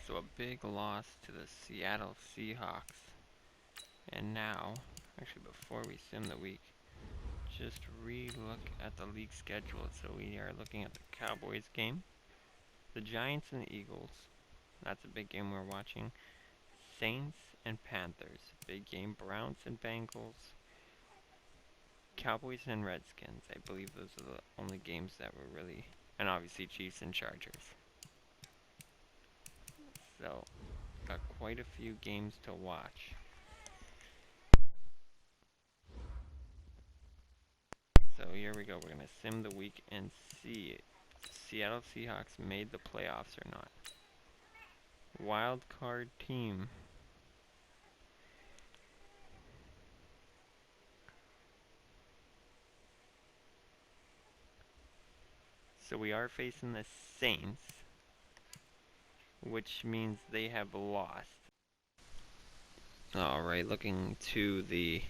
So a big loss to the Seattle Seahawks. And now, actually before we sim the week, just re-look at the league schedule. So we are looking at the Cowboys game, the Giants and the Eagles. That's a big game we're watching. Saints and Panthers, big game. Browns and Bengals, Cowboys and Redskins. I believe those are the only games that were really, and obviously Chiefs and Chargers. So, got quite a few games to watch. So here we go. We're going to sim the week and see if Seattle Seahawks made the playoffs or not. Wild card team. So we are facing the Saints, which means they have lost. Alright, looking to the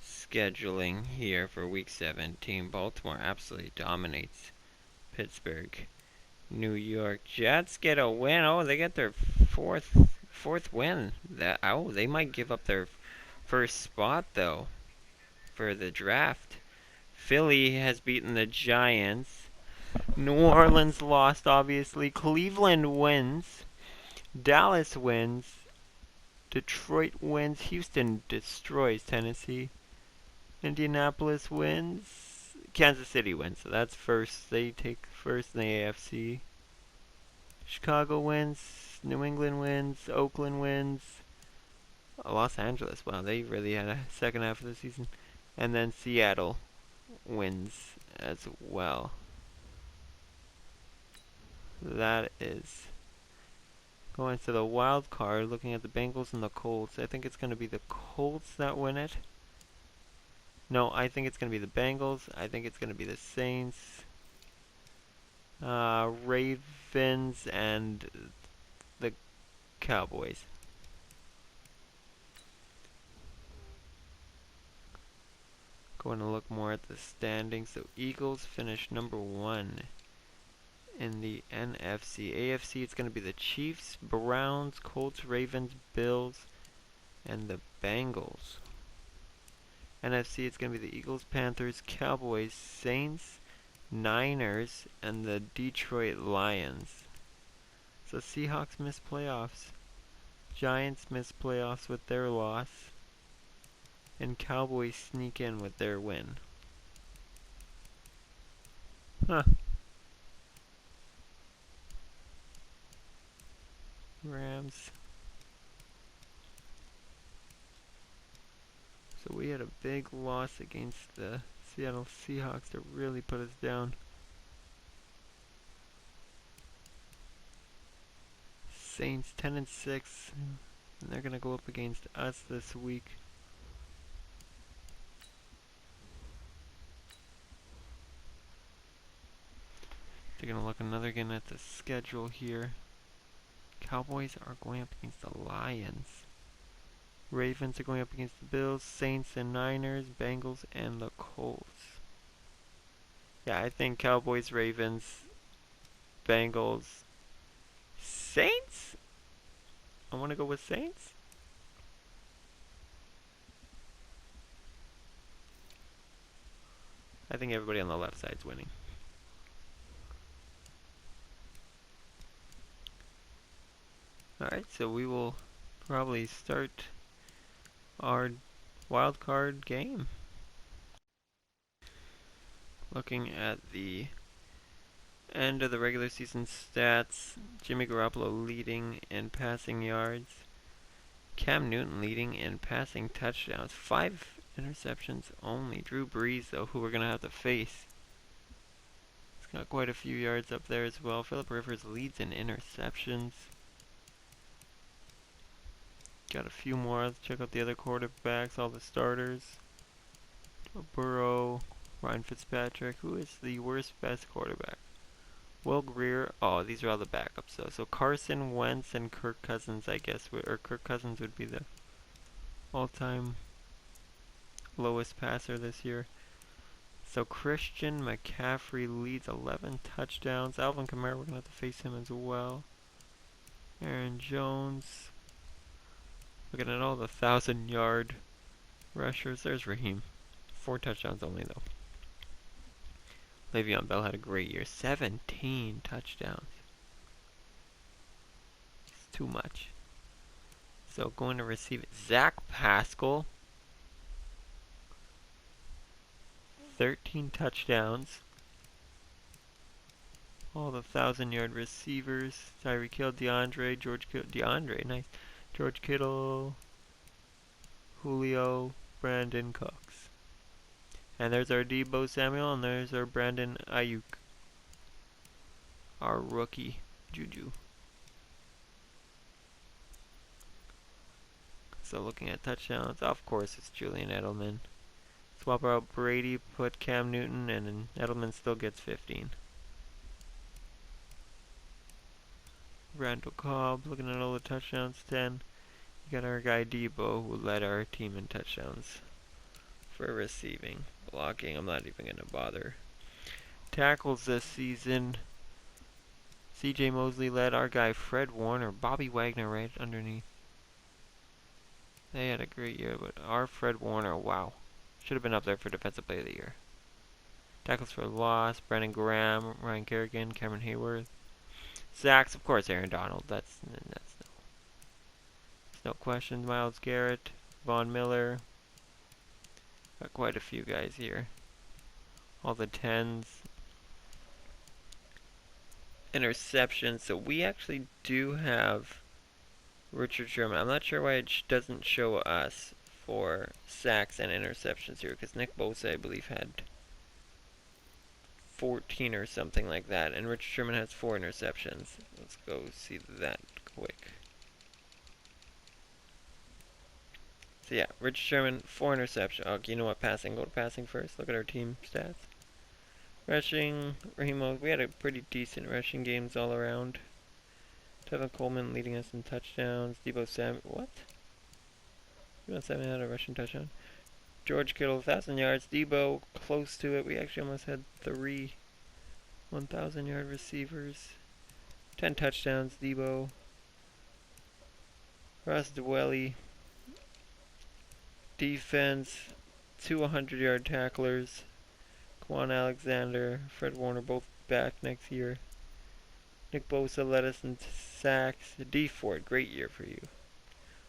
scheduling here for week 17. Baltimore absolutely dominates Pittsburgh. New York Jets get a win. Oh, they get their fourth win. They might give up their first spot though for the draft. Philly has beaten the Giants. New Orleans lost, obviously. Cleveland wins. Dallas wins. Detroit wins. Houston destroys Tennessee. Indianapolis wins. Kansas City wins. So that's first. They take first in the AFC. Chicago wins. New England wins. Oakland wins. Los Angeles. Wow, they really had a second half of the season. And then Seattle wins as well. That is going to the wild card, looking at the Bengals and the Colts. I think it's going to be the Colts that win it. No, I think it's going to be the Bengals. I think it's going to be the Saints, Ravens, and the Cowboys. Going to look more at the standings. So Eagles finished number 1 in the NFC. AFC, it's going to be the Chiefs, Browns, Colts, Ravens, Bills, and the Bengals. NFC, it's going to be the Eagles, Panthers, Cowboys, Saints, Niners, and the Detroit Lions. So Seahawks miss playoffs. Giants miss playoffs with their loss. And Cowboys sneak in with their win. Huh. Rams. So we had a big loss against the Seattle Seahawks to really put us down. Saints 10-6, and they're gonna go up against us this week. Taking a look again at the schedule here. Cowboys are going up against the Lions. Ravens are going up against the Bills, Saints and Niners, Bengals, and the Colts. Yeah, I think Cowboys, Ravens, Bengals, Saints? I want to go with Saints. I think everybody on the left side's winning. Alright, so we will probably start our wild card game. Looking at the end of the regular season stats, Jimmy Garoppolo leading in passing yards. Cam Newton leading in passing touchdowns. 5 interceptions only. Drew Brees, though, who we're going to have to face. He's got quite a few yards up there as well. Phillip Rivers leads in interceptions. Got a few more. Let's check out the other quarterbacks, all the starters. Joe Burrow, Ryan Fitzpatrick. Who is the worst best quarterback? Will Greer. Oh, these are all the backups though. So Carson Wentz and Kirk Cousins, I guess, or Kirk Cousins would be the all-time lowest passer this year. So Christian McCaffrey leads 11 touchdowns. Alvin Kamara, we're going to have to face him as well. Aaron Jones. Looking at all the 1,000-yard rushers. There's Raheem. 4 touchdowns only, though. Le'Veon Bell had a great year. 17 touchdowns. It's too much. So going to receive it. Zach Pascal. 13 touchdowns. All the 1,000-yard receivers. Tyreek Hill, George Kittle, nice. George Kittle, Julio, Brandon Cooks. And there's our Deebo Samuel, and there's our Brandon Ayuk. Our rookie, Juju. So looking at touchdowns, of course it's Julian Edelman. Swap out Brady, put Cam Newton, and then Edelman still gets 15. Randall Cobb, looking at all the touchdowns, 10. You got our guy Deebo, who led our team in touchdowns. For receiving. Blocking, I'm not even going to bother. Tackles this season. C.J. Mosley led our guy Fred Warner. Bobby Wagner right underneath. They had a great year, but our Fred Warner, wow. Should have been up there for Defensive Player of the Year. Tackles for loss, Brandon Graham, Ryan Kerrigan, Cameron Hayworth. Sacks, of course, Aaron Donald. That's no question. Myles Garrett, Von Miller. Got quite a few guys here. All the 10s. Interceptions. So we actually do have Richard Sherman. I'm not sure why it doesn't show us for sacks and interceptions here, because Nick Bosa, I believe, had 14 or something like that, and Richard Sherman has 4 interceptions. Let's go see that quick. So yeah, Richard Sherman, 4 interceptions. Oh, you know what? Passing. Go to passing first. Look at our team stats. Rushing, Raheem, we had a pretty decent rushing games all around. Tevin Coleman leading us in touchdowns. Deebo Samuel, what? Deebo Samuel had a rushing touchdown. George Kittle, 1,000 yards. Deebo, close to it. We actually almost had 3 1,000-yard receivers. 10 touchdowns, Deebo. Ross Dwelly. Defense, 2 100-yard tacklers. Quan Alexander, Fred Warner, both back next year. Nick Bosa led us in sacks. D Ford, great year for you.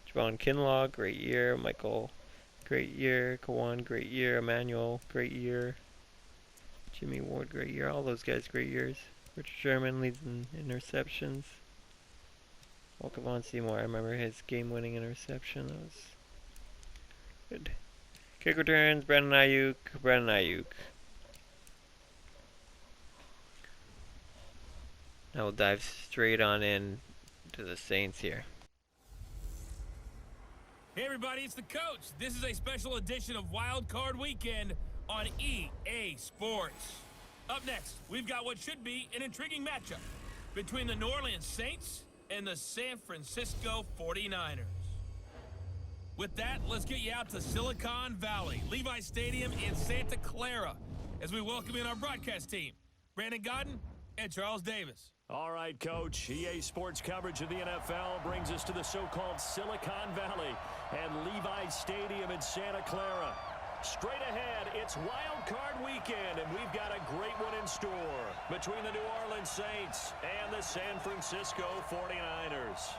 Javon Kinlaw, great year. Michael, great year. Kawan, great year. Emmanuel, great year. Jimmy Ward, great year. All those guys, great years. Richard Sherman leads in interceptions. Kevon Seymour, I remember his game-winning interception. That was good. Kick returns, Brandon Ayuk. Now we'll dive straight on in to the Saints here. Hey everybody, it's the coach. This is a special edition of Wildcard Weekend on EA Sports. Up next, we've got what should be an intriguing matchup between the New Orleans Saints and the San Francisco 49ers. With that, let's get you out to Silicon Valley, Levi Stadium in Santa Clara, as we welcome in our broadcast team, Brandon Godden and Charles Davis. All right, Coach. EA Sports coverage of the NFL brings us to the so-called Silicon Valley and Levi Stadium in Santa Clara. Straight ahead, it's Wild Card Weekend, and we've got a great one in store between the New Orleans Saints and the San Francisco 49ers.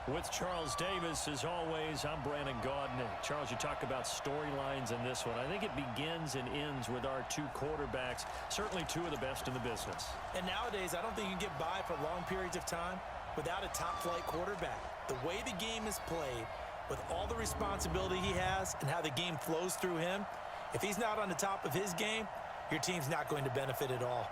With Charles Davis, as always, I'm Brandon Gaudin. Charles, you talk about storylines in this one. I think it begins and ends with our 2 quarterbacks, certainly 2 of the best in the business. And nowadays, I don't think you can get by for long periods of time without a top-flight quarterback. The way the game is played, with all the responsibility he has and how the game flows through him, if he's not on the top of his game, your team's not going to benefit at all.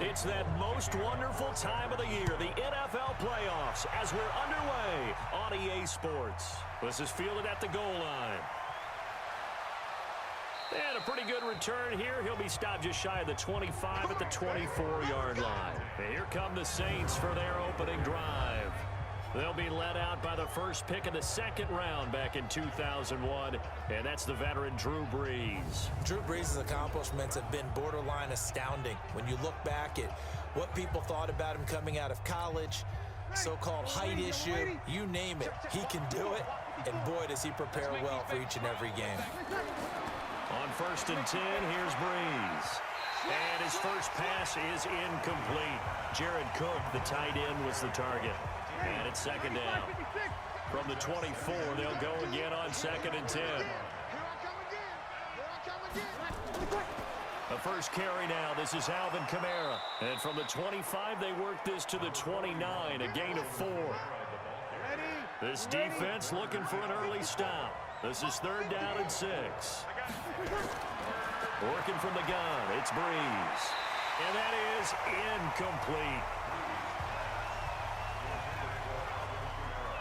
It's that most wonderful time of the year, the NFL playoffs, as we're underway on EA Sports. This is fielded at the goal line. And a pretty good return here. He'll be stopped just shy of the 25 at the 24-yard line. And here come the Saints for their opening drive. They'll be led out by the first pick of the second round back in 2001, and that's the veteran Drew Brees. Drew Brees' accomplishments have been borderline astounding. When you look back at what people thought about him coming out of college, so-called height issue, you name it, he can do it, and boy, does he prepare well for each and every game. On 1st and 10, here's Brees. And his first pass is incomplete. Jared Cook, the tight end, was the target. And it's second down. From the 24, they'll go again on 2nd and 10. The first carry now. This is Alvin Kamara. And from the 25, they work this to the 29, a gain of 4. This defense looking for an early stop. This is 3rd down and 6. Working from the gun, it's Brees. And that is incomplete.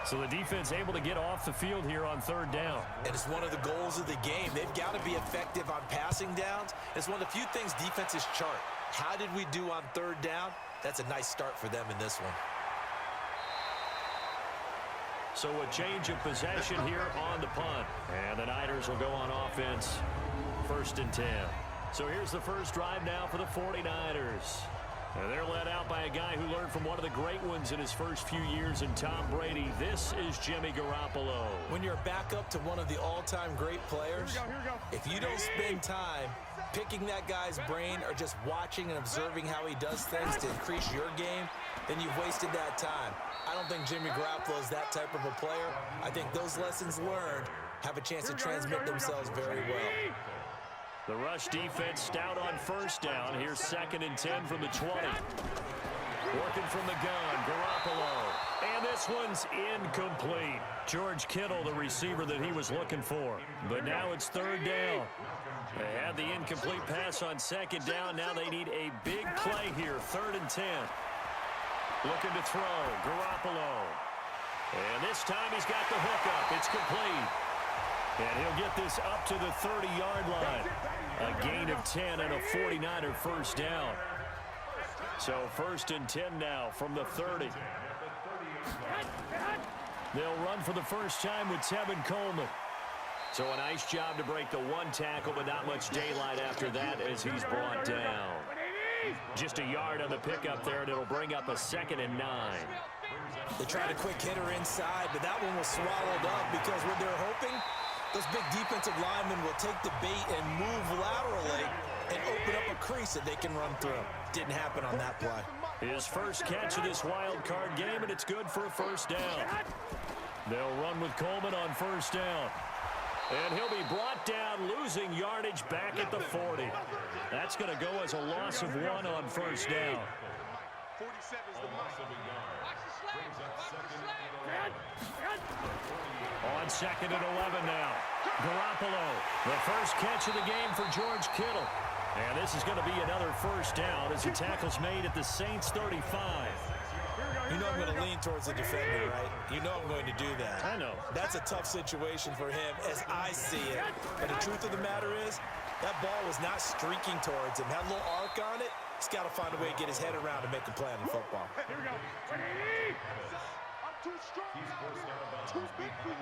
So the defense able to get off the field here on 3rd down. And it's one of the goals of the game. They've got to be effective on passing downs. It's one of the few things defenses chart. How did we do on 3rd down? That's a nice start for them in this one. So a change of possession here on the punt. And the Niners will go on offense, 1st and 10. So here's the first drive now for the 49ers. And they're led out by a guy who learned from one of the great ones in his first few years in Tom Brady. This is Jimmy Garoppolo. When you're back up to one of the all-time great players, if you don't spend time picking that guy's brain or just watching and observing how he does things to increase your game, then you've wasted that time. I don't think Jimmy Garoppolo is that type of a player. I think those lessons learned have a chance to transmit themselves very well. The rush defense stout on 1st down. Here's 2nd and 10 from the 20. Working from the gun, Garoppolo. And this one's incomplete. George Kittle, the receiver that he was looking for. But now it's 3rd down. They had the incomplete pass on 2nd down. Now they need a big play here, 3rd and 10. Looking to throw, Garoppolo. And this time he's got the hook up. It's complete. And he'll get this up to the 30-yard line. A gain of 10 and a 49er first down. So 1st and 10 now from the 30. They'll run for the first time with Tevin Coleman. So a nice job to break the one tackle, but not much daylight after that as he's brought down. Just a yard on the pickup there, and it'll bring up a 2nd and 9. They tried a quick hitter inside, but that one was swallowed up because what they're hoping, those big defensive linemen will take the bait and move laterally and open up a crease that they can run through. Didn't happen on that play. His first catch of this wild card game, and it's good for a first down. They'll run with Coleman on 1st down. And he'll be brought down, losing yardage back at the 40. That's going to go as a loss of 1 on 1st down. 47 is the mark. On 2nd and 11 now. Garoppolo, the first catch of the game for George Kittle. And this is going to be another first down as the tackle's made at the Saints 35. You know I'm going to lean towards the defender, right? You know I'm going to do that. I know. That's a tough situation for him as I see it. But the truth of the matter is, that ball was not streaking towards him. Had a little arc on it. He's got to find a way to get his head around and make a play on the football. Here we go. I'm too strong. Too big for you.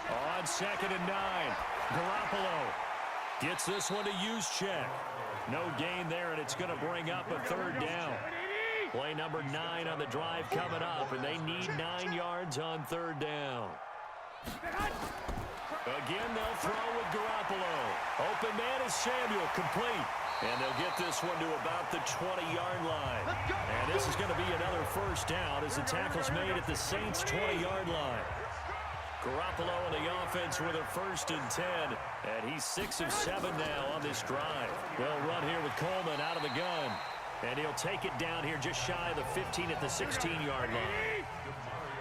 On 2nd and 9, Garoppolo gets this one to Juszczyk. No gain there, and it's going to bring up a 3rd down. Play number 9 on the drive coming up, and they need 9 yards on 3rd down. Again, they'll throw with Garoppolo. Open man is Samuel, complete. And they'll get this one to about the 20-yard line. And this is going to be another first down as the tackle's made at the Saints' 20-yard line. Garoppolo on the offense with a 1st and 10. And he's 6 of 7 now on this drive. They'll run here with Coleman out of the gun. And he'll take it down here just shy of the 15 at the 16-yard line.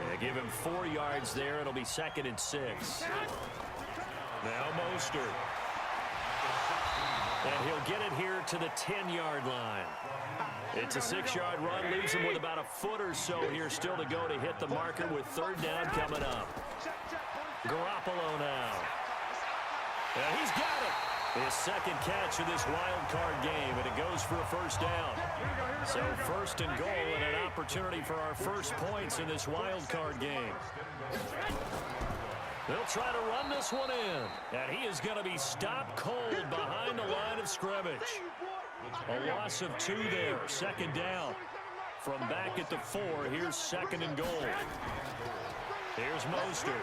And they give him 4 yards there. It'll be 2nd and 6. Now Mostert. And he'll get it here to the 10-yard line. It's a 6-yard run, leaves him with about a foot or so here still to go to hit the marker with third down coming up. Garoppolo now. And he's got it. His second catch of this wild card game, and it goes for a first down. So first and goal and an opportunity for our first points in this wild card game. They'll try to run this one in, and he is going to be stopped cold behind the line of scrimmage. A loss of 2 there, second down. From back at the 4, here's second and goal. Here's Mostert.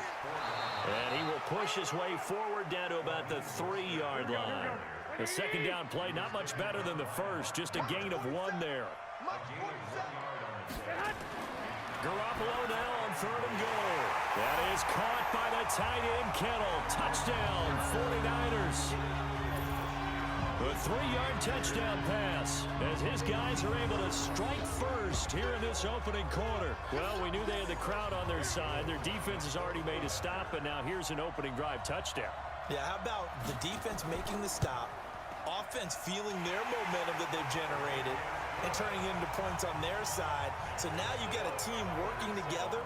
And he will push his way forward down to about the 3-yard line. The second down play not much better than the first, just a gain of 1 there. Garoppolo now on third and goal. That is caught by the tight end Kittle. Touchdown, 49ers. A 3-yard touchdown pass as his guys are able to strike first here in this opening quarter. Well, we knew they had the crowd on their side. Their defense has already made a stop, and now here's an opening drive touchdown. Yeah, how about the defense making the stop, offense feeling their momentum that they've generated, and turning into points on their side. So now you've got a team working together,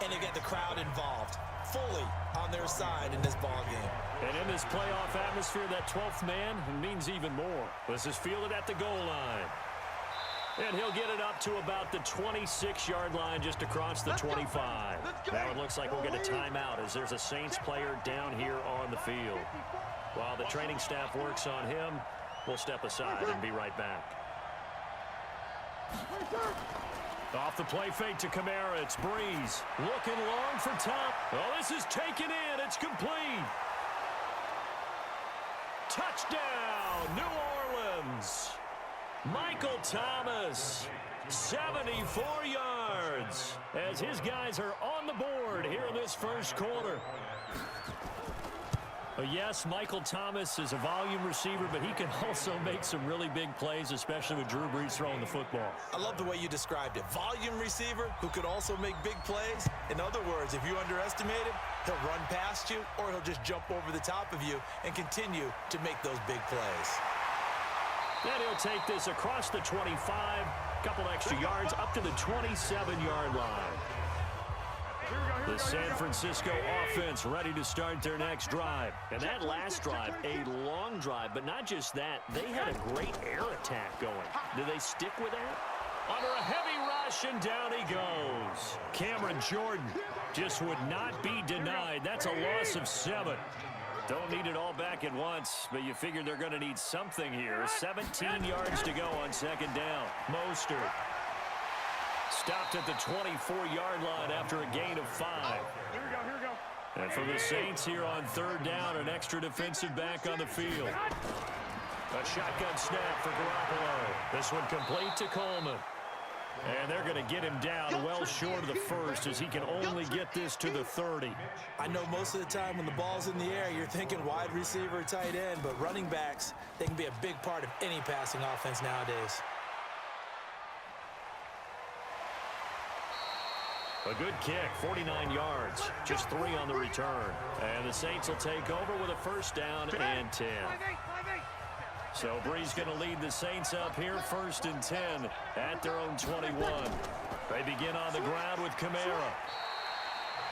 and they get the crowd involved fully on their side in this ball game. And in this playoff atmosphere, that 12th man means even more. This is fielded at the goal line. And he'll get it up to about the 26-yard line just across the 25. Now it looks like we'll get a timeout as there's a Saints player down here on the field. While the training staff works on him, we'll step aside and be right back. Off the play fake to Kamara, it's Breeze. Looking long for top. Oh, this is taken in. It's complete. Touchdown, New Orleans. Michael Thomas, 74 yards, as his guys are on the board here in this first quarter. Yes, Michael Thomas is a volume receiver, but he can also make some really big plays, especially with Drew Brees throwing the football. I love the way you described it. Volume receiver who could also make big plays. In other words, if you underestimate him, he'll run past you or he'll just jump over the top of you and continue to make those big plays. Then he'll take this across the 25, a couple extra yards up to the 27-yard line. The San Francisco offense ready to start their next drive. And that last drive, a long drive, but not just that, they had a great air attack going. Do they stick with that? Under a heavy rush, and down he goes. Cameron Jordan just would not be denied. That's a loss of 7. Don't need it all back at once, but you figure they're going to need something here. 17 yards to go on second down. Mostert stopped at the 24-yard line after a gain of 5. Here we go. And for the Saints here on third down, an extra defensive back on the field. A shotgun snap for Garoppolo. This one complete to Coleman. And they're going to get him down well short of the first as he can only get this to the 30. I know most of the time when the ball's in the air, you're thinking wide receiver, tight end, but running backs, they can be a big part of any passing offense nowadays. A good kick, 49 yards, just 3 on the return. And the Saints will take over with a first down and 10. So Breeze going to lead the Saints up here, 1st and 10 at their own 21. They begin on the ground with Kamara.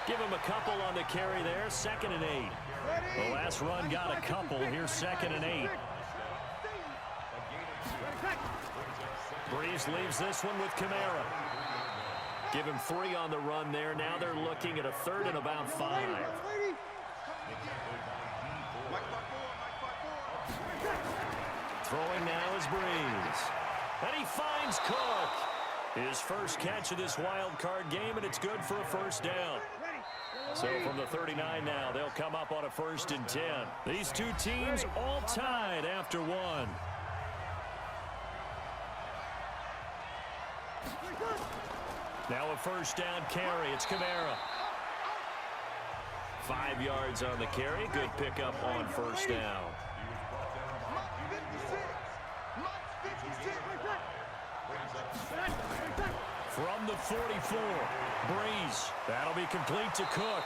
Give him a couple on the carry there, 2nd and 8. The last run got a couple, here's 2nd and 8. Breeze leaves this one with Kamara. Give him 3 on the run there. Now they're looking at a 3rd and about 5. Throwing now is Breeze. And he finds Cook. His first catch of this wild card game, and it's good for a first down. So from the 39 now, they'll come up on a 1st and 10. These two teams all tied after 1. Now a first down carry. It's Kamara. 5 yards on the carry. Good pickup on first down. From the 44, Breeze. That'll be complete to Cook.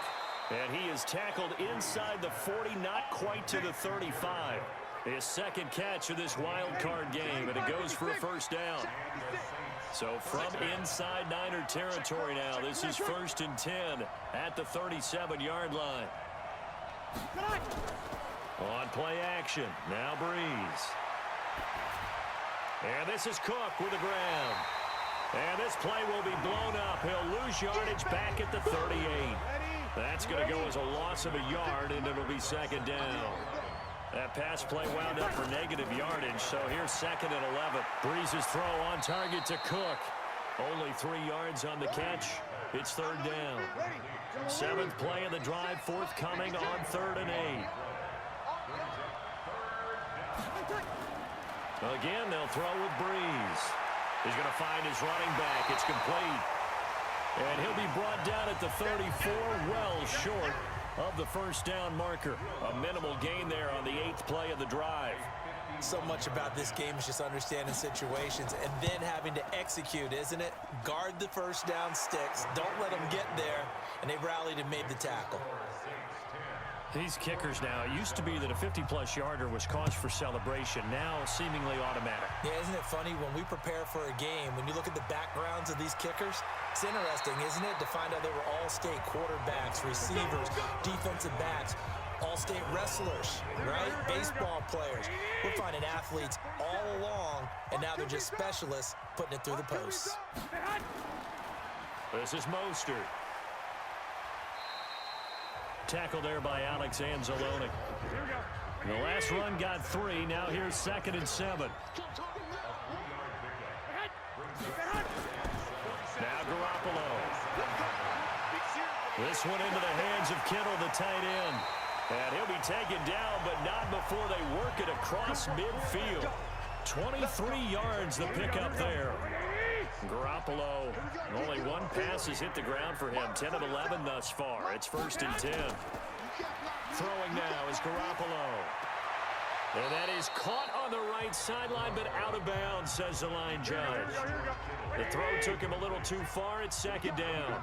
And he is tackled inside the 40, not quite to the 35. His second catch of this wild card game, and it goes for a first down. So from inside Niner territory now, this is 1st and 10 at the 37-yard line. On play action, now Breeze. And this is Cook with the ground. And this play will be blown up. He'll lose yardage back at the 38. That's going to go as a loss of a yard, and it'll be 2nd down. That pass play wound up for negative yardage, so here's 2nd and 11. Breeze's throw on target to Cook. Only 3 yards on the catch. It's 3rd down. 7th play of the drive, forthcoming on 3rd and 8. Again, they'll throw with Breeze. He's going to find his running back. It's complete. And he'll be brought down at the 34, well short of the first down marker. A minimal gain there on the 8th play of the drive. So much about this game is just understanding situations and then having to execute, isn't it? Guard the first down sticks. Don't let them get there. And they rallied and made the tackle. These kickers now, it used to be that a 50-plus yarder was cause for celebration. Now seemingly automatic. Yeah, isn't it funny when we prepare for a game, when you look at the backgrounds of these kickers, it's interesting, isn't it, to find out they were all-state quarterbacks, receivers, defensive backs, all-state wrestlers, right? Baseball players. We're finding athletes all along, and now they're just specialists putting it through the posts. This is Mostert. Tackle there by Alex Anzalone. The last run got 3. Now here's 2nd and 7. Now Garoppolo. This one into the hands of Kittle, the tight end. And he'll be taken down, but not before they work it across midfield. 23 yards the pickup there. Garoppolo, only 1 pass has hit the ground for him. 10 of 11 thus far. It's 1st and 10. Throwing now is Garoppolo. And that is caught on the right sideline, but out of bounds, says the line judge. The throw took him a little too far. It's 2nd down.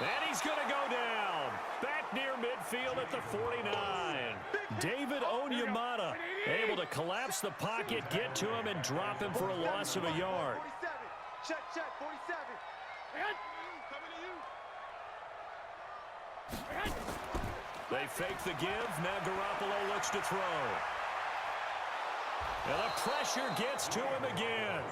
And he's going to go down. Back near midfield at the 49. David Onyemata able to collapse the pocket, get to him, and drop him for a loss of a yard. Check, 47. They fake the give. Now Garoppolo looks to throw. And the pressure gets to him again.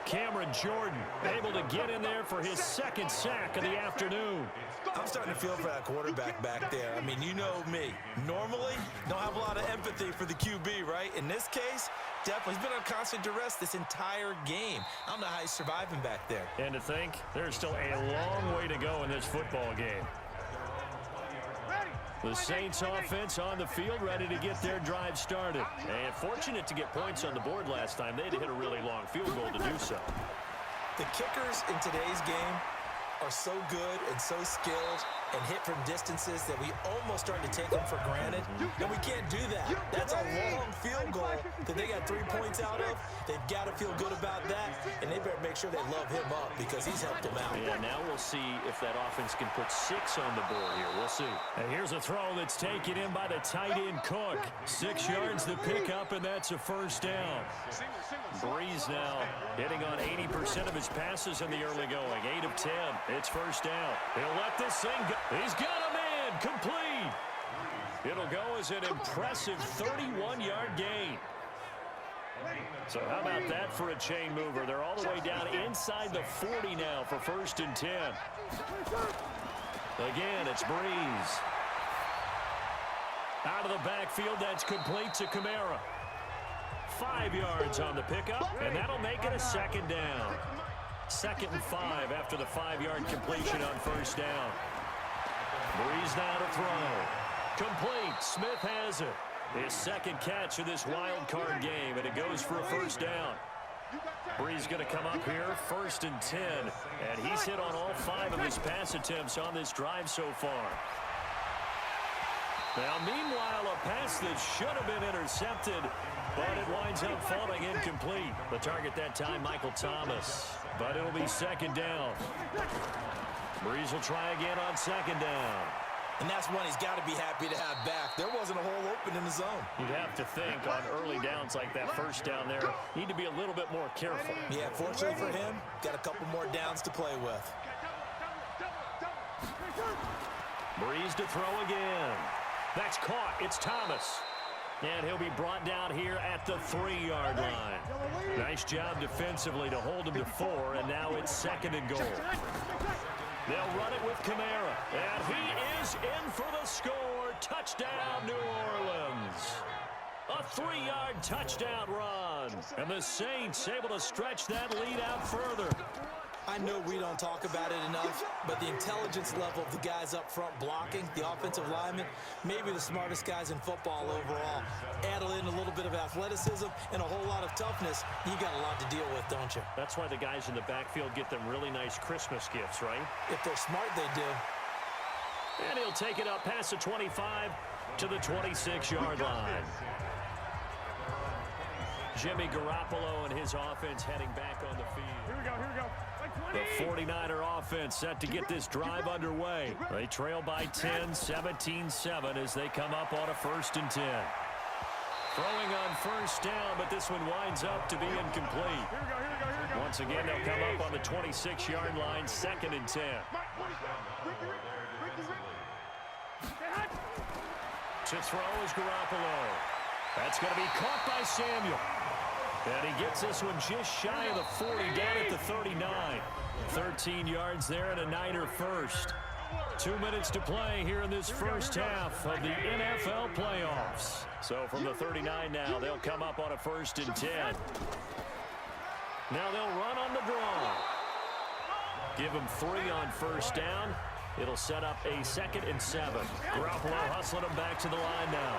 Cameron Jordan able to get in there for his 2nd sack of the afternoon. I'm starting to feel for that quarterback back there. I mean, you know me. Normally, don't have a lot of empathy for the QB, right? In this case, definitely. He's been on constant duress this entire game. I don't know how he's surviving back there. And to think, there's still a long way to go in this football game. The Saints offense on the field, ready to get their drive started. And fortunate to get points on the board last time. They had to hit a really long field goal to do so. The kickers in today's game are so good and so skilled and hit from distances that we almost start to take them for granted. And we can't do that. That's a long field goal that they got 3 points out of. They've got to feel good about that, and they better make sure they love him up because he's helped them out. Yeah, now we'll see if that offense can put 6 on the board here. We'll see. And here's a throw that's taken in by the tight end Cook. 6 yards to pick up, and that's a 1st down. Breeze now hitting on 80% of his passes in the early going. 8 of 10. It's 1st down. He'll let this thing go. He's got a man complete. It'll go as an impressive 31-yard gain. So how about that for a chain mover? They're all the way down inside the 40 now for 1st and 10. Again, it's Breeze. Out of the backfield, that's complete to Kamara. 5 yards on the pickup, and that'll make it a 2nd down. 2nd and 5 after the 5-yard completion on 1st down. Breeze now to throw. Complete. Smith has it. His 2nd catch of this wild card game, and it goes for a 1st down. Breeze going to come up here, 1st and 10, and he's hit on all 5 of his pass attempts on this drive so far. Now, meanwhile, a pass that should have been intercepted, but it winds up falling incomplete. The target that time, Michael Thomas, but it'll be 2nd down. Breeze will try again on 2nd down. And that's one he's got to be happy to have back. There wasn't a hole open in the zone. You'd have to think on early downs like that first down there, need to be a little bit more careful. Yeah, fortunately for him, got a couple more downs to play with. Breeze to throw again. That's caught. It's Thomas. And he'll be brought down here at the 3-yard line. Nice job defensively to hold him to 4, and now it's 2nd and goal. They'll run it with Kamara. And he is in for the score. Touchdown, New Orleans. A 3-yard touchdown run. And the Saints able to stretch that lead out further. I know we don't talk about it enough, but the intelligence level of the guys up front blocking, the offensive linemen, maybe the smartest guys in football overall. Add in a little bit of athleticism and a whole lot of toughness, you got a lot to deal with, don't you? That's why the guys in the backfield get them really nice Christmas gifts, right? If they're smart, they do. And he'll take it up past the 25 to the 26-yard line. Jimmy Garoppolo and his offense heading back on the field. Here we go, here we go. The 49er offense set to get this drive underway. They trail by 10, 17-7 as they come up on a 1st and 10. Throwing on first down, but this one winds up to be incomplete. Here we go, here we go, here we go. Once again, they'll come up on the 26-yard line, 2nd and 10. To throw is Garoppolo. That's going to be caught by Samuel. And he gets this one just shy of the 40, down at the 39. 13 yards there and a Niner first. 2 minutes to play here in this first half of the NFL playoffs. So from the 39 now, they'll come up on a 1st and 10. Now they'll run on the draw. Give them 3 on first down. It'll set up a 2nd and 7. Garoppolo hustling them back to the line now.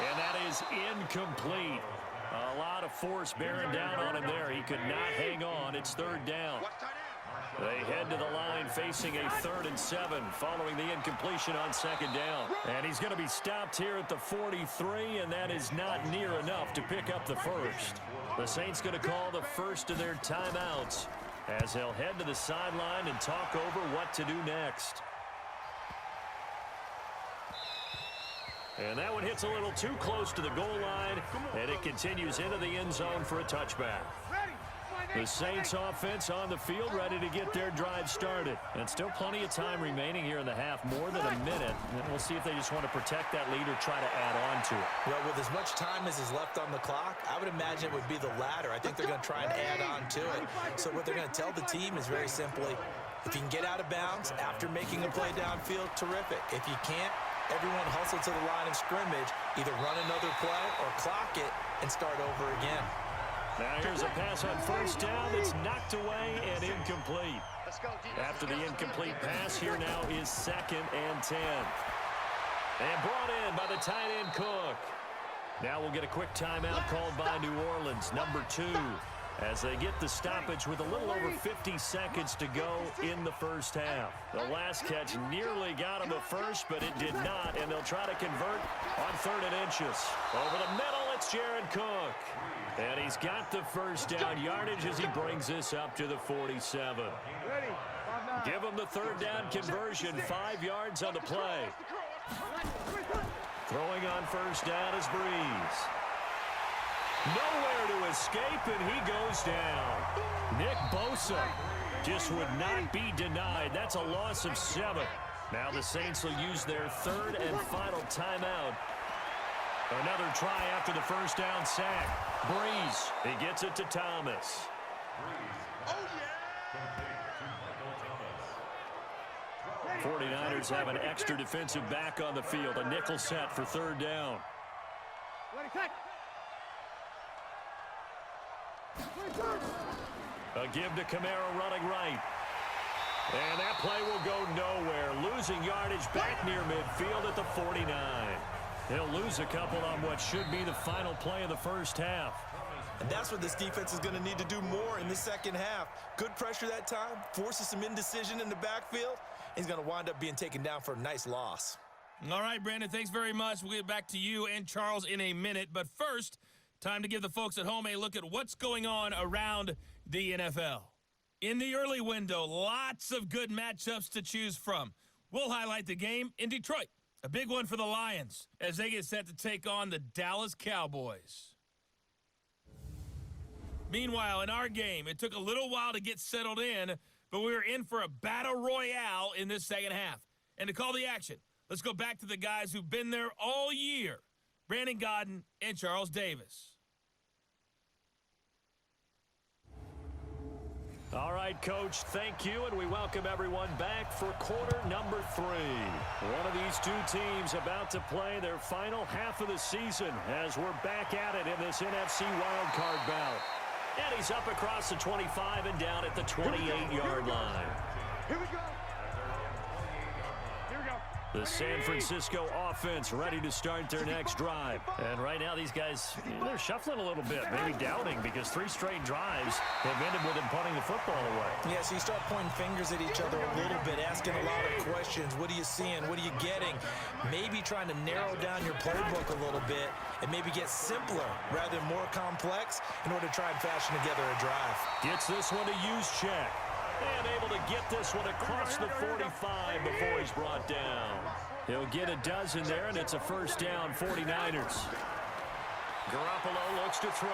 And that is incomplete. A lot of force bearing down on him there. He could not hang on. It's 3rd down. They head to the line facing a 3rd and 7 following the incompletion on 2nd down. And he's going to be stopped here at the 43, and that is not near enough to pick up the first. The Saints going to call the first of their timeouts as they'll head to the sideline and talk over what to do next. And that one hits a little too close to the goal line, and it continues into the end zone for a touchback. The Saints offense on the field ready to get their drive started. And still plenty of time remaining here in the half, more than a minute. And we'll see if they just want to protect that lead or try to add on to it. Well, with as much time as is left on the clock, I would imagine it would be the latter. I think they're going to try and add on to it. So what they're going to tell the team is very simply, if you can get out of bounds after making a play downfield, terrific. If you can't, everyone hustle to the line of scrimmage, either run another play or clock it and start over again. Now here's a pass on first down that's knocked away and incomplete. After the incomplete pass, here now is 2nd and 10. And brought in by the tight end Cook. Now we'll get a quick timeout called by New Orleans, number 2, as they get the stoppage with a little over 50 seconds to go in the first half. The last catch nearly got him a first, but it did not, and they'll try to convert on 3rd and inches. Over the middle, it's Jared Cook. And he's got the first down yardage as he brings this up to the 47. Give him the 3rd down conversion, 5 yards on the play. Throwing on first down is Breeze. Nowhere to escape, and he goes down. Nick Bosa just would not be denied. That's a loss of 7. Now the Saints will use their 3rd and final timeout. Another try after the first down sack. Breeze, he gets it to Thomas. 49ers have an extra defensive back on the field. A nickel set for 3rd down. A give to Kamara running right. And that play will go nowhere. Losing yardage back near midfield at the 49. He'll lose a couple on what should be the final play of the first half. And that's what this defense is going to need to do more in the second half. Good pressure that time, forces some indecision in the backfield. He's going to wind up being taken down for a nice loss. All right, Brandon, thanks very much. We'll get back to you and Charles in a minute. But first, time to give the folks at home a look at what's going on around the NFL. In the early window, lots of good matchups to choose from. We'll highlight the game in Detroit. A big one for the Lions as they get set to take on the Dallas Cowboys. Meanwhile, in our game, it took a little while to get settled in, but we were in for a battle royale in this second half. And to call the action, let's go back to the guys who've been there all year, Brandon Godden and Charles Davis. All right, Coach, thank you, and we welcome everyone back for quarter number 3. One of these two teams about to play their final half of the season as we're back at it in this NFC wildcard bout. And he's up across the 25 and down at the 28-yard line. Here we go. Here we go. The San Francisco offense ready to start their next drive. And right now these guys, they're shuffling a little bit, maybe doubting, because 3 straight drives have ended with them punting the football away. Yeah, so you start pointing fingers at each other a little bit, asking a lot of questions. What are you seeing? What are you getting? Maybe trying to narrow down your playbook a little bit and maybe get simpler rather than more complex in order to try and fashion together a drive. Gets this one to use check. And able to get this one across the 45 before he's brought down. He'll get a dozen there, and it's a first down, 49ers. Garoppolo looks to throw.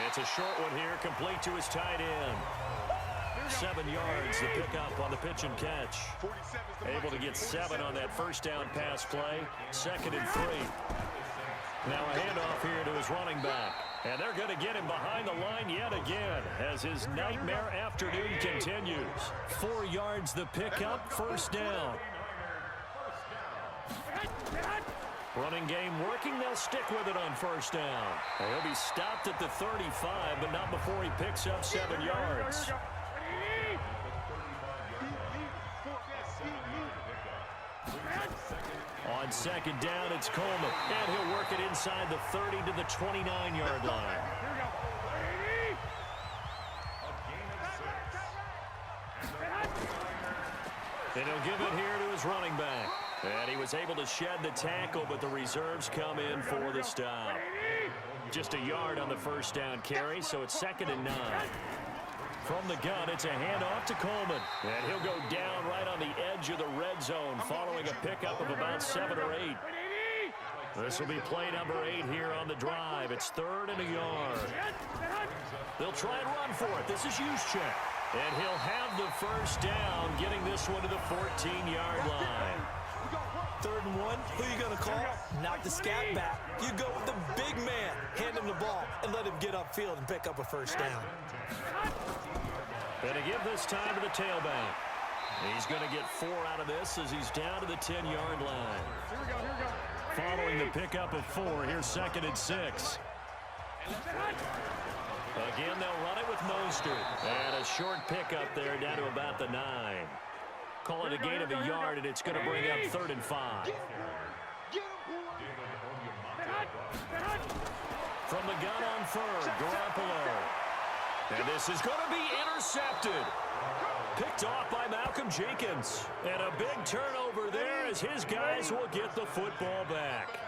It's a short one here, complete to his tight end. 7 yards, the pickup on the pitch and catch. Able to get 7 on that first down pass play. 2nd and 3. Now a handoff here to his running back. And they're going to get him behind the line yet again as his nightmare afternoon continues. 4 yards the pickup, first down. Running game working, they'll stick with it on first down. And he'll be stopped at the 35, but not before he picks up 7 yards. On second down, it's Coleman, and he'll work it inside the 30 to the 29-yard line. And he'll give it here to his running back. And he was able to shed the tackle, but the reserves come in for the stop. Just a yard on the first down carry, so it's 2nd and 9. From the gun, it's a handoff to Coleman. And he'll go down right on the edge of the red zone following a pickup of about 7 or 8. This will be play number 8 here on the drive. It's 3rd and a yard. They'll try and run for it. This is Juszczyk. And he'll have the first down, getting this one to the 14-yard line. 3rd and 1, who are you going to call? Not the scat back. You go with the big man. Hand him the ball and let him get upfield and pick up a first down. And to give this time to the tailback. He's going to get 4 out of this as he's down to the 10-yard line. Here we go. Here we go. Following the pickup of 4, here's 2nd and 6. Again, they'll run it with Mostert. And a short pickup there down to about the 9. Call it a gain of a yard, and it's going to bring up 3rd and 5. From the gun on 3rd, Garoppolo. And this is going to be intercepted. Picked off by Malcolm Jenkins. And a big turnover there as his guys will get the football back.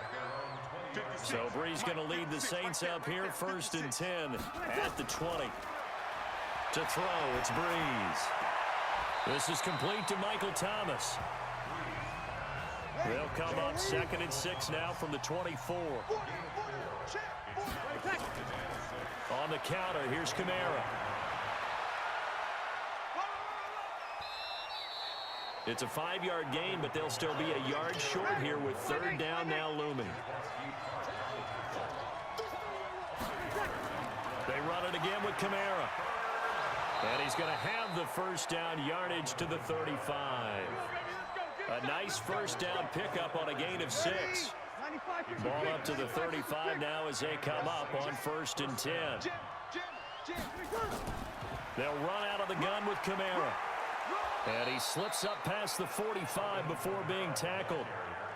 So Bree's going to lead the Saints up here, 1st and 10 at the 20. To throw, it's Breeze. This is complete to Michael Thomas. They'll come up 2nd and 6 now from the 24. On the counter, here's Kamara. It's a 5-yard gain, but they'll still be a yard short here with 3rd down now looming. They run it again with Kamara. And he's going to have the first down yardage to the 35. A nice first down pickup on a gain of 6. Ball up to the 35 now as they come up on 1st and 10. They'll run out of the gun with Kamara. And he slips up past the 45 before being tackled.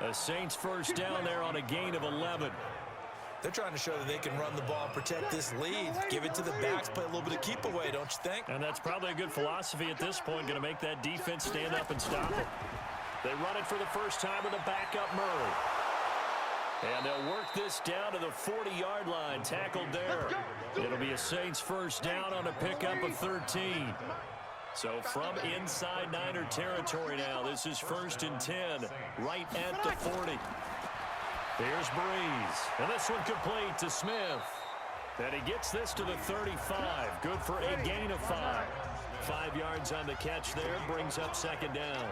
A Saints first down there on a gain of 11. They're trying to show that they can run the ball and protect this lead. Give it to the backs, play a little bit of keep away, don't you think? And that's probably a good philosophy at this point, going to make that defense stand up and stop it. They run it for the first time with a backup Murray. And they'll work this down to the 40-yard line, tackled there. It'll be a Saints first down on a pickup of 13. So from inside Niner territory now, this is 1st and 10, right at the 40. Here's Breeze, and this one complete to Smith. And he gets this to the 35, good for a gain of 5. 5 yards on the catch there, brings up 2nd down.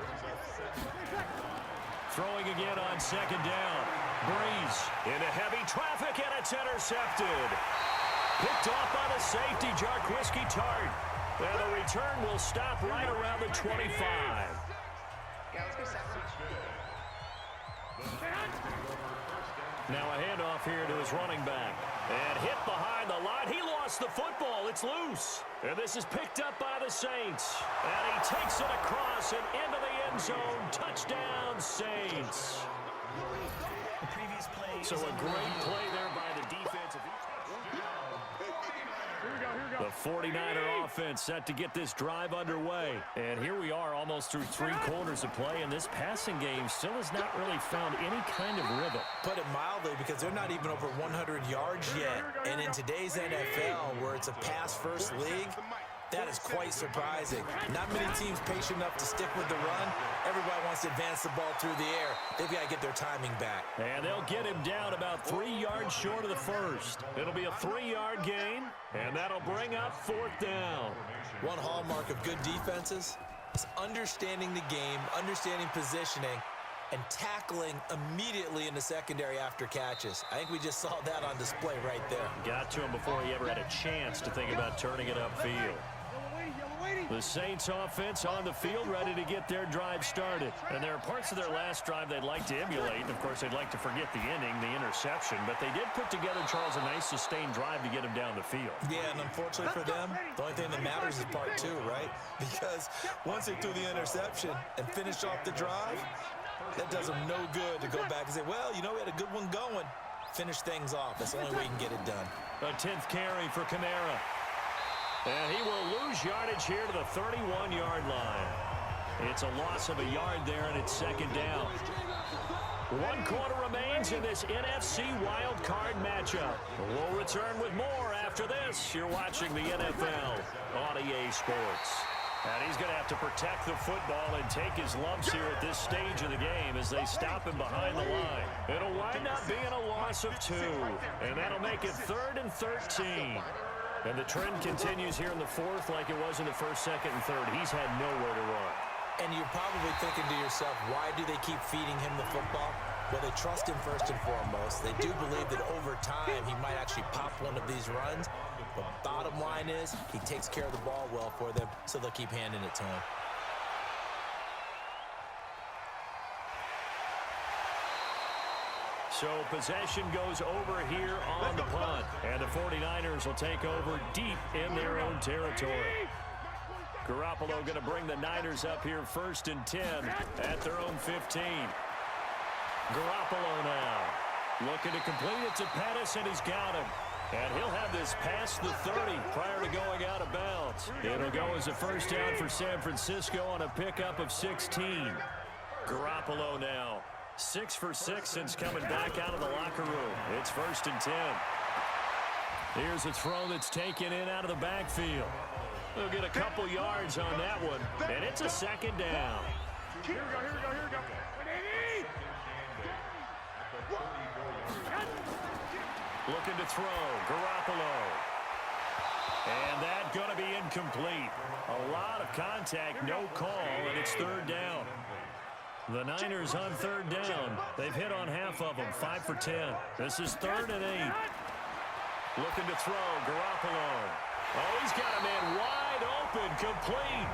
Throwing again on 2nd down. Breeze into heavy traffic, and it's intercepted. Picked off by the safety, Jarquiski Tart. And the return will stop right around the 25. Now a handoff here to his running back. And hit behind the line. He lost the football. It's loose. And this is picked up by the Saints. And he takes it across and into the end zone. Touchdown, Saints. So a great play there by the defense. The 49er offense set to get this drive underway. And here we are almost through 3 quarters of play, and this passing game still has not really found any kind of rhythm. Put it mildly, because they're not even over 100 yards yet. And in today's NFL, where it's a pass-first league, that is quite surprising. Not many teams patient enough to stick with the run. Everybody wants to advance the ball through the air. They've got to get their timing back. And they'll get him down about 3 yards short of the first. It'll be a 3-yard gain, and that'll bring up 4th down. One hallmark of good defenses is understanding the game, understanding positioning, and tackling immediately in the secondary after catches. I think we just saw that on display right there. Got to him before he ever had a chance to think about turning it upfield. The Saints offense on the field, ready to get their drive started. And there are parts of their last drive they'd like to emulate. And, of course, they'd like to forget the inning, the interception. But they did put together, Charles, a nice sustained drive to get him down the field. Yeah, and unfortunately for them, the only thing that matters is part 2, right? Because once they threw the interception and finished off the drive, that does them no good to go back and say, well, you know, we had a good one going. Finish things off. That's the only way you can get it done. A 10th carry for Kamara. And he will lose yardage here to the 31-yard line. It's a loss of a yard there, and it's 2nd down. 1 quarter remains in this NFC wildcard matchup. We'll return with more after this. You're watching the NFL on EA Sports. And he's going to have to protect the football and take his lumps here at this stage of the game as they stop him behind the line. It'll wind up being a loss of 2, and that'll make it 3rd and 13. And the trend continues here in the 4th like it was in the 1st, 2nd, and 3rd. He's had nowhere to run. And you're probably thinking to yourself, why do they keep feeding him the football? Well, they trust him first and foremost. They do believe that over time he might actually pop one of these runs. But bottom line is he takes care of the ball well for them, so they'll keep handing it to him. So possession goes over here on the punt. And the 49ers will take over deep in their own territory. Garoppolo going to bring the Niners up here 1st and 10 at their own 15. Garoppolo now looking to complete it to Pettis, and he's got him. And he'll have this past the 30 prior to going out of bounds. It'll go as a first down for San Francisco on a pickup of 16. Garoppolo now 6 for 6 since coming back out of the locker room. It's 1st and 10. Here's a throw that's taken in out of the backfield. They'll get a couple yards on that one, and it's a 2nd down. Here we go. Looking to throw, Garoppolo. And that's going to be incomplete. A lot of contact, no call, and it's 3rd down. The Niners on 3rd down. They've hit on half of them, 5 for 10. This is 3rd and 8. Looking to throw, Garoppolo. Oh, he's got a man wide open, complete.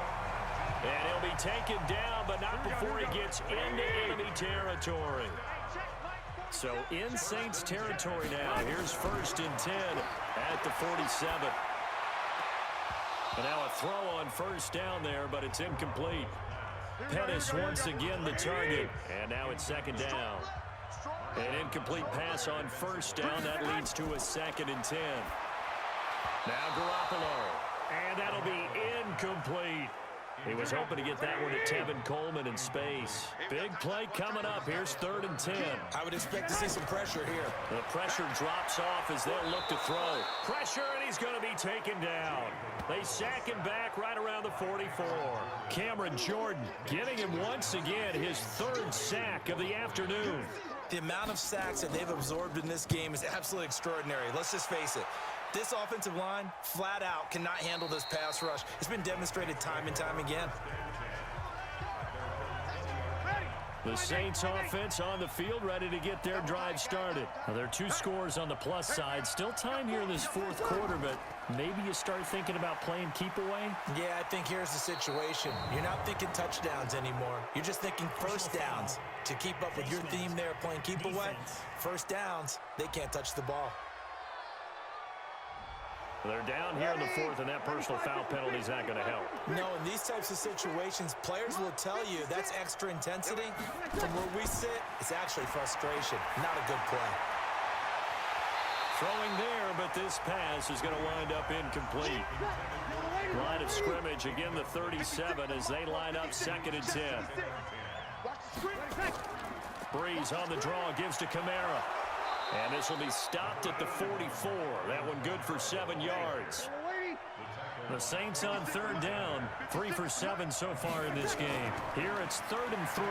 And he'll be taken down, but not before he gets into enemy territory. So in Saints territory now. Here's 1st and 10 at the 47. And now a throw on 1st down there, but it's incomplete. Pettis once again the target. And now it's 2nd down. An incomplete pass on 1st down. That leads to a 2nd and 10. Now Garoppolo. And that'll be incomplete. He was hoping to get that one to Tevin Coleman in space. Big play coming up. Here's 3rd and 10. I would expect to see some pressure here. The pressure drops off as they'll look to throw. Pressure, and he's going to be taken down. They sack him back right around the 44. Cameron Jordan giving him once again his 3rd sack of the afternoon. The amount of sacks that they've absorbed in this game is absolutely extraordinary. Let's just face it. This offensive line, flat out, cannot handle this pass rush. It's been demonstrated time and time again. The Saints offense on the field, ready to get their drive started. Now, there are 2 scores on the plus side. Still time here in this 4th quarter, but maybe you start thinking about playing keep away? Yeah, I think here's the situation. You're not thinking touchdowns anymore. You're just thinking first downs. To keep up with your theme there, playing keep away, first downs, they can't touch the ball. They're down here in the 4th, and that personal foul penalty is not going to help. No, in these types of situations, players will tell you that's extra intensity. From where we sit, it's actually frustration, not a good play. Throwing there, but this pass is going to wind up incomplete. Line of scrimmage, again the 37 as they line up 2nd and 10. Breeze on the draw, gives to Kamara. And this will be stopped at the 44. That one good for 7 yards. The Saints on 3rd down. 3 for 7 so far in this game. Here it's 3rd and 3.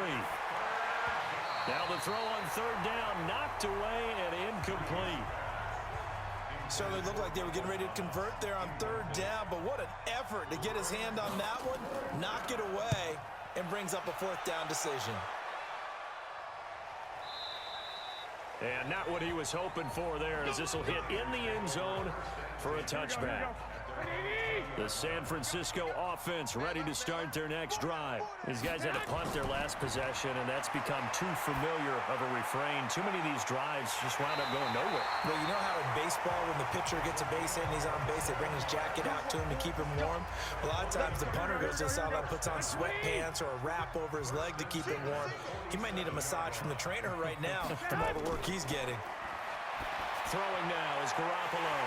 Now the throw on 3rd down, knocked away and incomplete. Certainly looked like they were getting ready to convert there on 3rd down, but what an effort to get his hand on that one, knock it away, and brings up a 4th down decision. And not what he was hoping for there, as this will hit in the end zone for a touchback. The San Francisco offense ready to start their next drive. These guys had to punt their last possession, and that's become too familiar of a refrain. Too many of these drives just wound up going nowhere. Well, you know how in baseball, when the pitcher gets a base hit and he's on base, they bring his jacket out to him to keep him warm? A lot of times the punter goes to the sideline, puts on sweatpants or a wrap over his leg to keep him warm. He might need a massage from the trainer right now from all the work he's getting. Throwing now is Garoppolo.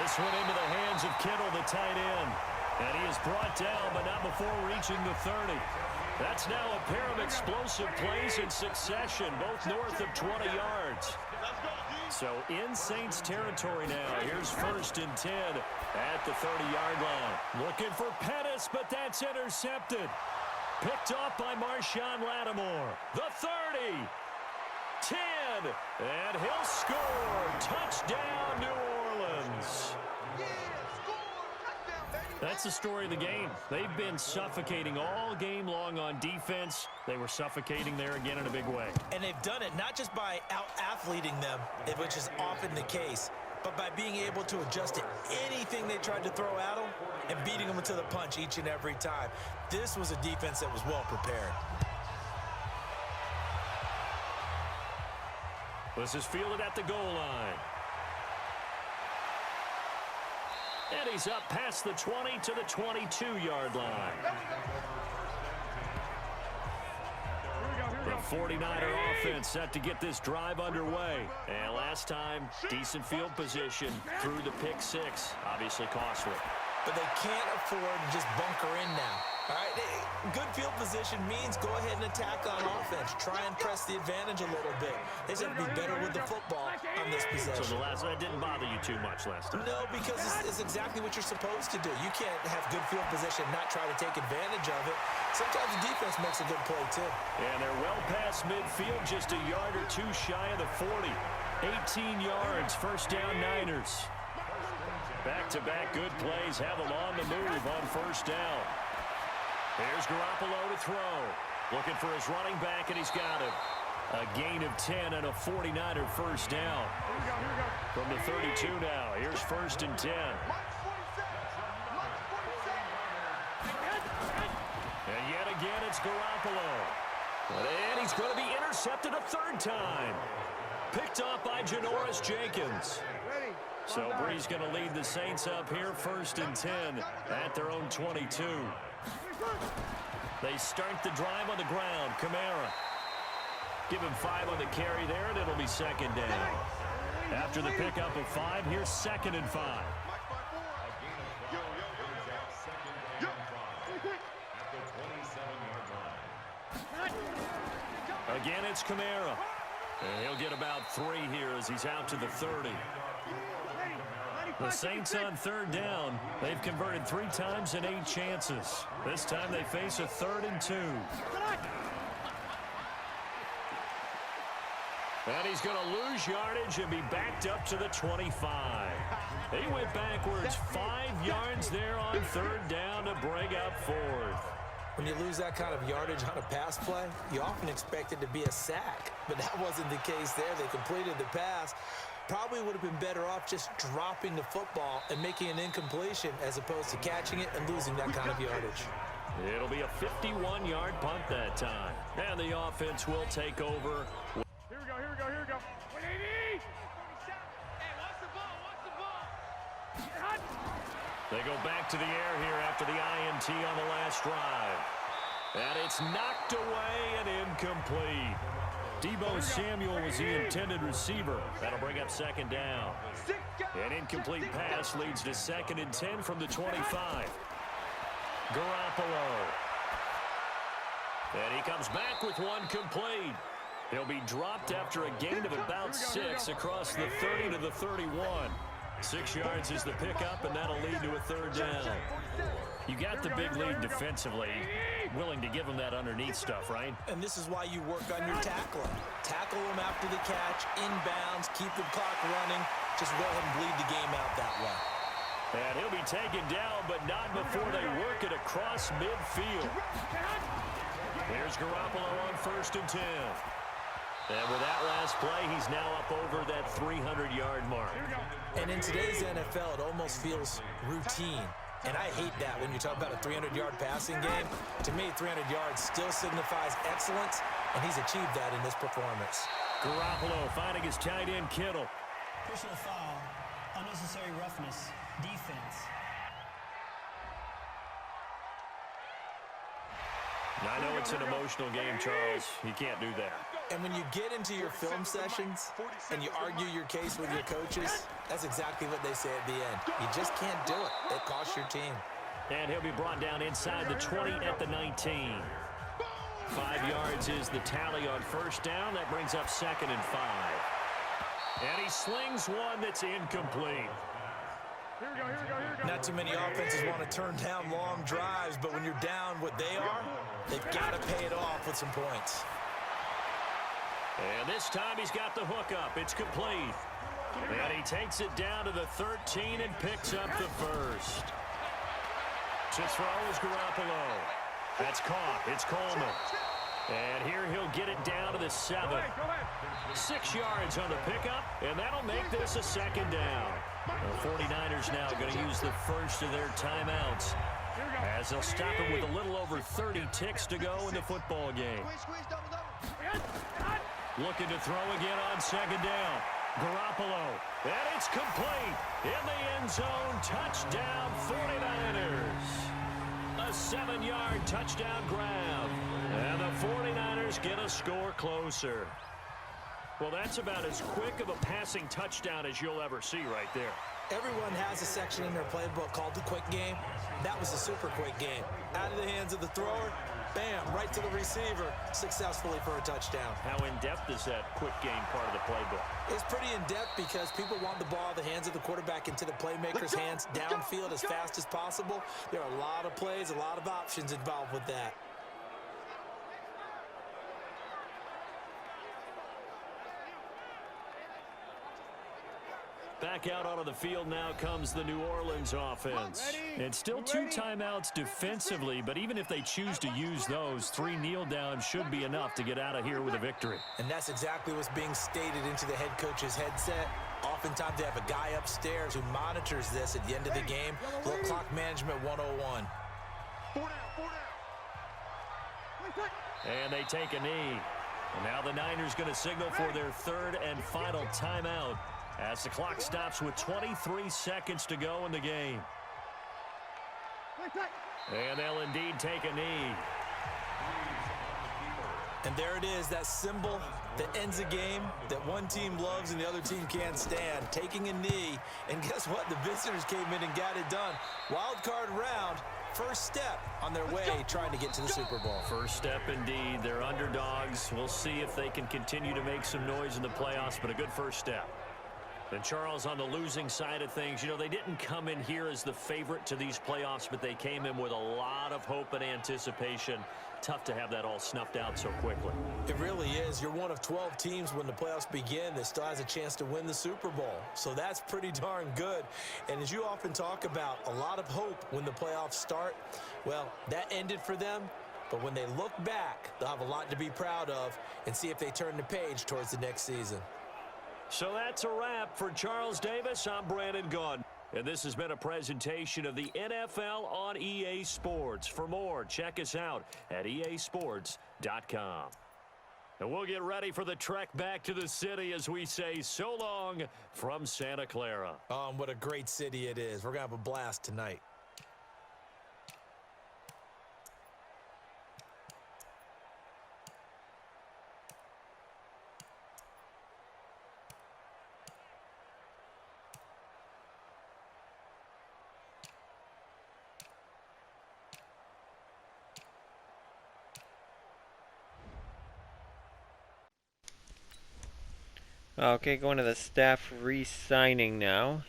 This one into the hands of Kittle, the tight end. And he is brought down, but not before reaching the 30. That's now a pair of explosive plays in succession, both north of 20 yards. So in Saints territory now. Here's 1st and 10 at the 30-yard line. Looking for Pettis, but that's intercepted. Picked off by Marshawn Lattimore. The 30. 10, and he'll score. Touchdown, New Orleans. That's the story of the game. They've been suffocating all game long on defense. They were suffocating there again in a big way. And they've done it not just by out-athleting them, which is often the case, but by being able to adjust to anything they tried to throw at them and beating them into the punch each and every time. This was a defense that was well prepared. This is fielded at the goal line. And he's up past the 20 to the 22-yard line. The 49er offense set to get this drive underway. And last time, decent field position through the pick 6. Obviously costly. But they can't afford to just bunker in now. All right, good field position means go ahead and attack on offense. Try and press the advantage a little bit. They just have to be better with the football on this possession. So that didn't bother you too much last time? No, because it's exactly what you're supposed to do. You can't have good field position and not try to take advantage of it. Sometimes the defense makes a good play, too. And they're well past midfield, just a yard or two shy of the 40. 18 yards, 1st down Niners. Back-to-back good plays have them on the move on 1st down. Here's Garoppolo to throw. Looking for his running back, and he's got him. A gain of 10 and a 49er 1st down. From the 32 now, here's 1st and 10. And yet again, it's Garoppolo. And he's going to be intercepted a 3rd time. Picked off by Janoris Jenkins. So Bree's going to lead the Saints up here, 1st and 10 at their own 22. They start the drive on the ground. Kamara. Give him 5 on the carry there, and it'll be 2nd down. After the pickup of 5, here's 2nd and 5. Again, it's Kamara. And he'll get about 3 here as he's out to the 30. The Saints on 3rd down. They've converted 3 times in 8 chances. This time they face a 3rd and 2. And he's going to lose yardage and be backed up to the 25. He went backwards 5 yards there on 3rd down to bring up 4th. When you lose that kind of yardage on a pass play, you often expect it to be a sack. But that wasn't the case there. They completed the pass. Probably would have been better off just dropping the football and making an incompletion as opposed to catching it and losing that kind of yardage. It'll be a 51-yard punt that time. And the offense will take over. Here we go, here we go, here we go. 180! Hey, watch the ball, watch the ball. They go back to the air here after the INT on the last drive. And it's knocked away and incomplete. Deebo Samuel was the intended receiver. That'll bring up 2nd down. An incomplete pass leads to 2nd and 10 from the 25. Garoppolo. And he comes back with 1 complete. He'll be dropped after a gain of about 6 across the 30 to the 31. 6 yards is the pickup, and that'll lead to a 3rd down. You got the big lead defensively. Willing to give them that underneath stuff, right? And this is why you work on your tackling. Tackle them after the catch, inbounds, keep the clock running. Just go ahead and bleed the game out that way. And he'll be taken down, but not before they work it across midfield. Here's Garoppolo on 1st and 10. And with that last play, he's now up over that 300-yard mark. And in today's NFL, it almost feels routine. And I hate that when you talk about a 300-yard passing game. To me, 300 yards still signifies excellence, and he's achieved that in this performance. Garoppolo finding his tight end, Kittle. Personal foul, unnecessary roughness, defense. I know it's an emotional game, Charles. You can't do that. And when you get into your film sessions and you argue your case with your coaches, that's exactly what they say at the end. You just can't do it. It costs your team. And he'll be brought down inside the 20 at the 19. 5 yards is the tally on 1st down. That brings up 2nd and 5. And he slings one that's incomplete. Here we go, here we go, here we go. Not too many offenses want to turn down long drives, but when you're down what they are, they've got to pay it off with some points. And this time he's got the hook up. It's complete. And he takes it down to the 13 and picks up the 1st. To throw is Garoppolo. That's caught. It's Coleman. And here he'll get it down to the 7. 6 yards on the pickup, and that'll make this a 2nd down. The 49ers now going to use the first of their timeouts as they'll stop it with a little over 30 ticks to go in the football game. Looking to throw again on 2nd down. Garoppolo, and it's complete in the end zone. Touchdown, 49ers. A 7-yard touchdown grab. And the 49ers get a score closer. Well, that's about as quick of a passing touchdown as you'll ever see right there. Everyone has a section in their playbook called the quick game. That was a super quick game. Out of the hands of the thrower, bam, right to the receiver, successfully for a touchdown. How in-depth is that quick game part of the playbook? It's pretty in-depth because people want the ball out of the hands of the quarterback into the playmaker's hands downfield as fast as possible. There are a lot of plays, a lot of options involved with that. Back out onto the field now comes the New Orleans offense. And still 2 timeouts defensively, but even if they choose to use those, 3 kneel downs should be enough to get out of here with a victory. And that's exactly what's being stated into the head coach's headset. Oftentimes they have a guy upstairs who monitors this at the end of the game. Little clock management 101. And they take a knee. And now the Niners going to signal for their 3rd and final timeout as the clock stops with 23 seconds to go in the game. And they'll indeed take a knee. And there it is, that symbol that ends a game that one team loves and the other team can't stand. Taking a knee. And guess what? The visitors came in and got it done. Wild card round, first step on their way trying to get to the Super Bowl. First step indeed. They're underdogs. We'll see if they can continue to make some noise in the playoffs, but a good first step. And Charles, on the losing side of things, you know, they didn't come in here as the favorite to these playoffs, but they came in with a lot of hope and anticipation. Tough to have that all snuffed out so quickly. It really is. You're one of 12 teams when the playoffs begin that still has a chance to win the Super Bowl. So that's pretty darn good. And as you often talk about, a lot of hope when the playoffs start. Well, that ended for them. But when they look back, they'll have a lot to be proud of and see if they turn the page towards the next season. So that's a wrap for Charles Davis. I'm Brandon Gaudin. And this has been a presentation of the NFL on EA Sports. For more, check us out at easports.com. And we'll get ready for the trek back to the city as we say so long from Santa Clara. What a great city it is. We're going to have a blast tonight. Okay, going to the staff re-signing now.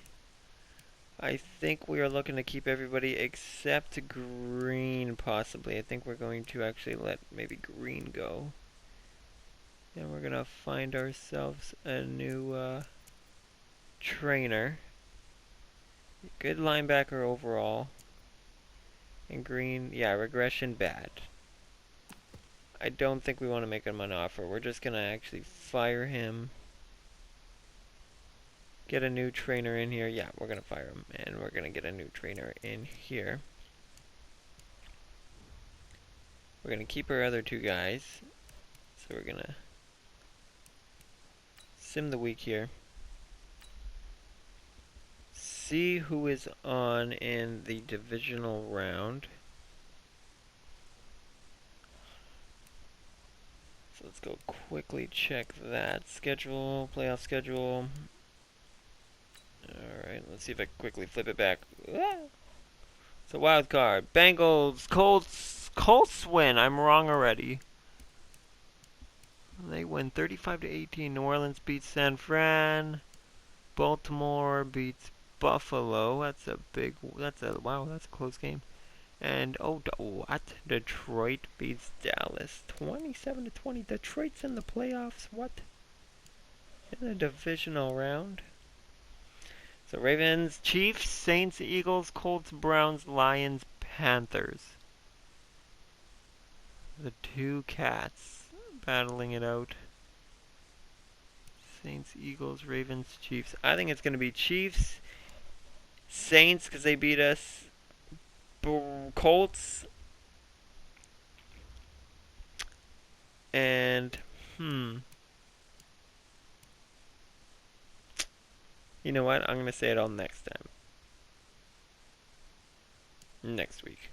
I think we are looking to keep everybody except Green, possibly. I think we're going to actually let maybe Green go. And we're going to find ourselves a new trainer. Good linebacker overall. And Green, yeah, regression bad. I don't think we want to make him an offer. We're just going to actually fire him. Get a new trainer in here. Yeah, we're going to fire him. And we're going to get a new trainer in here. We're going to keep our other two guys. So we're going to sim the week here. See who is on in the divisional round. So let's go quickly check that schedule, playoff schedule. Alright, let's see if I can quickly flip it back. So wild card. Bengals, Colts win. I'm wrong already. They win 35-18. New Orleans beats San Fran. Baltimore beats Buffalo. Wow, that's a close game. And what? Detroit beats Dallas 27-20. Detroit's in the playoffs. What? In the divisional round. So Ravens, Chiefs, Saints, Eagles, Colts, Browns, Lions, Panthers. The two cats battling it out. Saints, Eagles, Ravens, Chiefs. I think it's going to be Chiefs, Saints because they beat us, Colts, and you know what? I'm going to say it all next time. Next week.